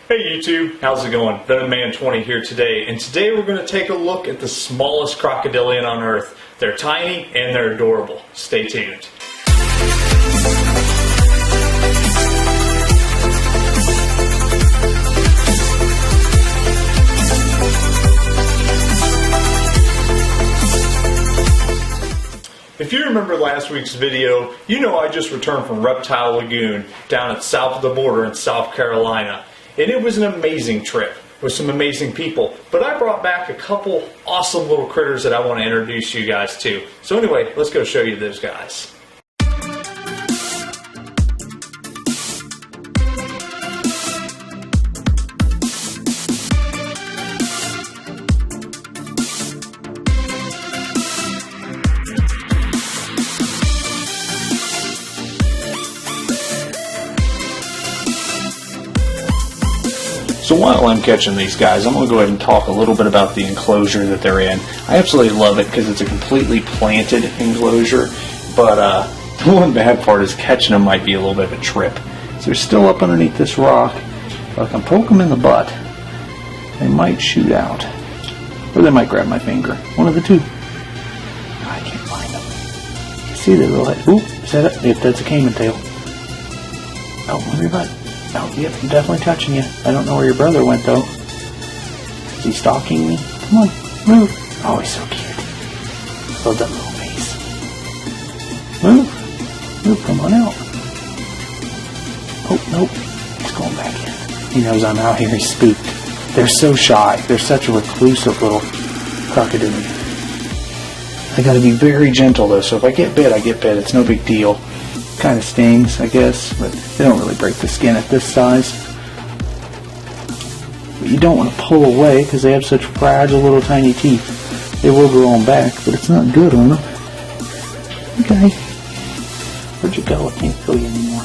Hey YouTube, how's it going? VenomMan20 here today, and today we're going to take a look at the smallest crocodilian on Earth. They're tiny and they're adorable. Stay tuned. If you remember last week's video, you know I just returned from Reptile Lagoon down at south of the border in South Carolina. And it was an amazing trip with some amazing people. But I brought back a couple awesome little critters that I want to introduce you guys to. So anyway, let's go show you those guys. So while I'm catching these guys, I'm going to go ahead and talk a little bit about the enclosure that they're in. I absolutely love it because it's a completely planted enclosure, but the one bad part is catching them might be a little bit of a trip. So they're still up underneath this rock. If I can poke them in the butt, they might shoot out. Or they might grab my finger. One of the two. I can't find them. You see the little head? Ooh, is that it? If that's a caiman tail. Oh, move your butt. Oh, yep, I'm definitely touching you. I don't know where your brother went, though. Is he stalking me? Come on, move. Oh, he's so cute. Love that little face. Move. Move, come on out. Oh, nope. He's going back in. He knows I'm out here. He's spooked. They're so shy. They're such a reclusive little crocodilian. I gotta be very gentle, though, so if I get bit, I get bit. It's no big deal. Kind of stings, I guess, but they don't really break the skin at this size. But you don't want to pull away because they have such fragile little tiny teeth. They will grow on back, but it's not good on them. Okay. Where'd you go? I can't feel you anymore.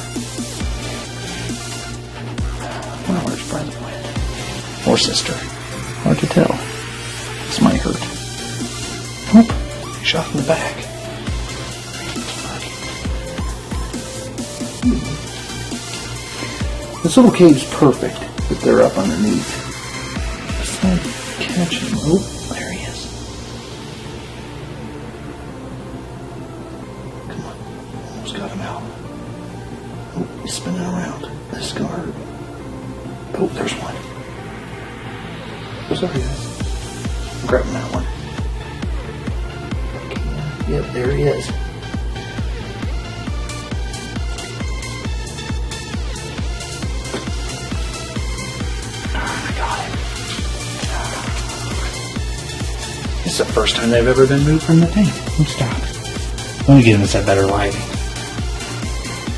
I wonder where his brother went. Or sister. Hard to tell. This might hurt. Nope. Shot in the back. This little cave's perfect if they're up underneath. Just like catch him. Oh, there he is. Come on. Almost got him out. Oh, he's spinning around. This is going to hurt. Oh, there's one. Oh, sorry, guys. I'm grabbing that one. Yep, there he is. It's the first time they've ever been moved from the tank. Oh, stop. Let me get him that better lighting.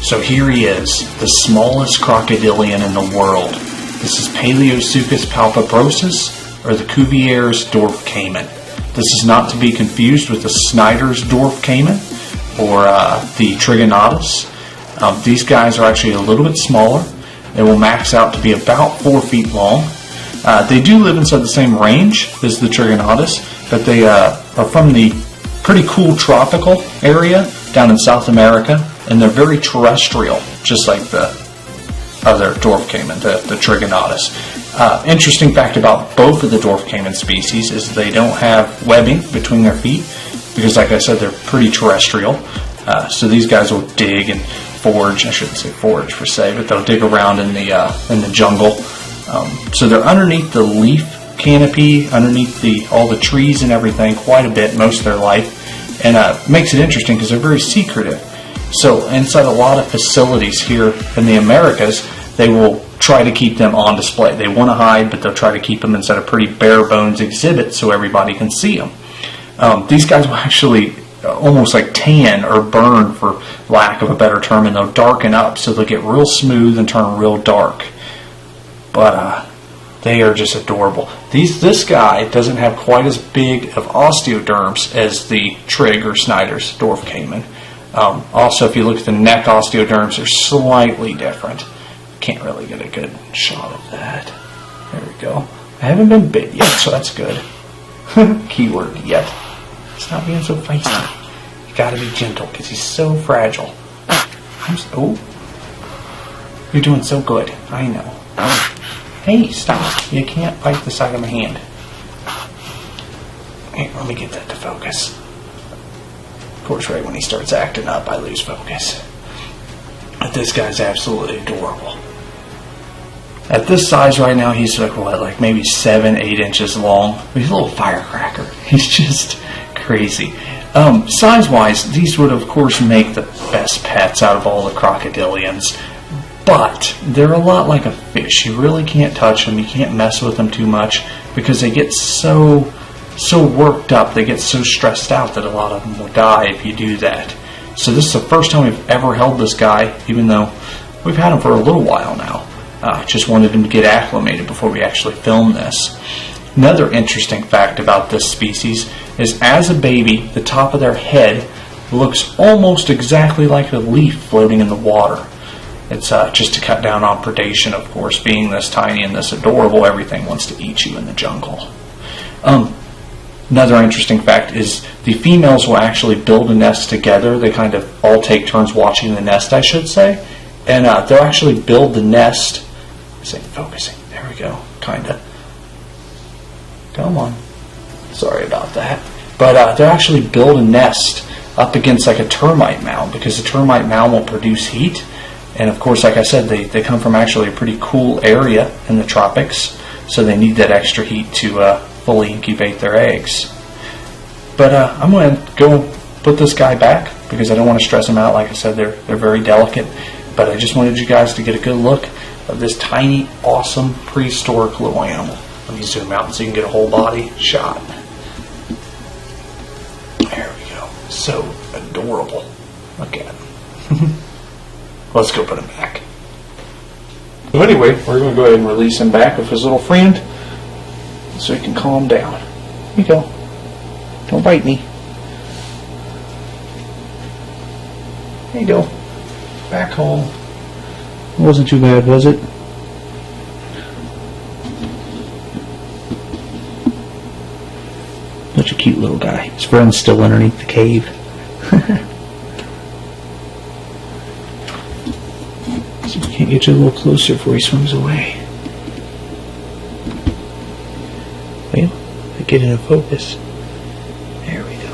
So here he is, the smallest crocodilian in the world. This is Paleosuchus palpebrosus, or the Cuvier's dwarf caiman. This is not to be confused with the Snyder's dwarf caiman, or the Trigonotus. These guys are actually a little bit smaller. They will max out to be about 4 feet long. They do live inside the same range as the Trigonotus, but they are from the pretty cool tropical area down in South America, and they're very terrestrial, just like the other dwarf caiman, the Trigonotus. Interesting fact about both of the dwarf caiman species is they don't have webbing between their feet, because like I said, they're pretty terrestrial. So these guys will dig and forage. I shouldn't say forage per se, but they'll dig around in the jungle. So they're underneath the leaf canopy, underneath all the trees and everything quite a bit most of their life, and makes it interesting because they're very secretive. So inside a lot of facilities here in the Americas, they will try to keep them on display. They want to hide, but they'll try to keep them inside a pretty bare bones exhibit so everybody can see them. These guys will actually almost like tan or burn, for lack of a better term, and they'll darken up, so they'll get real smooth and turn real dark. But they are just adorable. This guy doesn't have quite as big of osteoderms as the Trig or Snyder's dwarf caiman. Also, if you look at the neck osteoderms, they're slightly different. Can't really get a good shot of that. There we go. I haven't been bit yet, so that's good. Keyword, yet. Stop being so feisty. You gotta be gentle, because he's so fragile. Oh, you're doing so good. I know. Hey, stop. You can't bite the side of my hand. Hey, let me get that to focus. Of course, right when he starts acting up, I lose focus. But this guy's absolutely adorable. At this size right now, he's like, what, like maybe 7, 8 inches long. He's a little firecracker. He's just crazy. Size-wise, these would, of course, make the best pets out of all the crocodilians. But they're a lot like a fish. You really can't touch them. You can't mess with them too much because they get so worked up. They get so stressed out that a lot of them will die if you do that. So this is the first time we've ever held this guy, even though we've had him for a little while now. Just wanted him to get acclimated before we actually film this. Another interesting fact about this species is as a baby, the top of their head looks almost exactly like a leaf floating in the water. It's just to cut down on predation, of course. Being this tiny and this adorable, everything wants to eat you in the jungle. Another interesting fact is the females will actually build a nest together. They kind of all take turns watching the nest, I should say. And they'll actually build the nest. Focusing. There we go. Kind of. Come on. Sorry about that. But they'll actually build a nest up against like a termite mound because the termite mound will produce heat. And of course, like I said, they come from actually a pretty cool area in the tropics. So they need that extra heat to fully incubate their eggs. But I'm going to go put this guy back because I don't want to stress them out. Like I said, they're very delicate. But I just wanted you guys to get a good look of this tiny, awesome, prehistoric little animal. Let me zoom out so you can get a whole body shot. There we go. So adorable. Look at him. Let's go put him back. So anyway, we're going to go ahead and release him back with his little friend so he can calm down. Here you go. Don't bite me. There you go. Back home. It wasn't too bad, was it? Such a cute little guy. His friend's still underneath the cave. So we can't get you a little closer before he swims away. Well, I get into focus. There we go.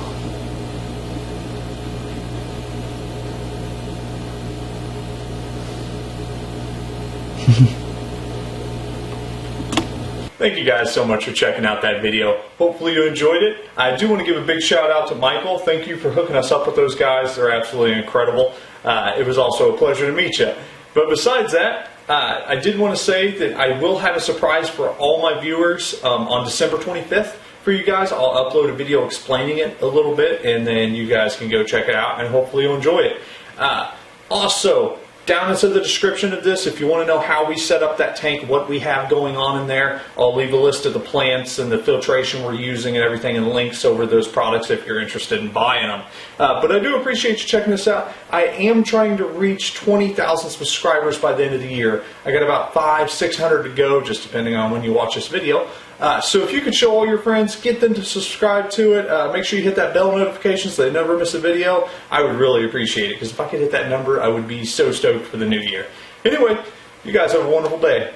Thank you guys so much for checking out that video. Hopefully you enjoyed it. I do want to give a big shout out to Michael. Thank you for hooking us up with those guys. They're absolutely incredible. It was also a pleasure to meet you. But besides that, I did want to say that I will have a surprise for all my viewers on December 25th for you guys. I'll upload a video explaining it a little bit, and then you guys can go check it out, and hopefully you'll enjoy it. Also, down into the description of this, if you want to know how we set up that tank, what we have going on in there, I'll leave a list of the plants and the filtration we're using and everything, and links over those products if you're interested in buying them. But I do appreciate you checking this out. I am trying to reach 20,000 subscribers by the end of the year. I got about 500-600 to go, just depending on when you watch this video. So if you could show all your friends, get them to subscribe to it, make sure you hit that bell notification so they never miss a video, I would really appreciate it, because if I could hit that number, I would be so stoked for the new year. Anyway, you guys have a wonderful day.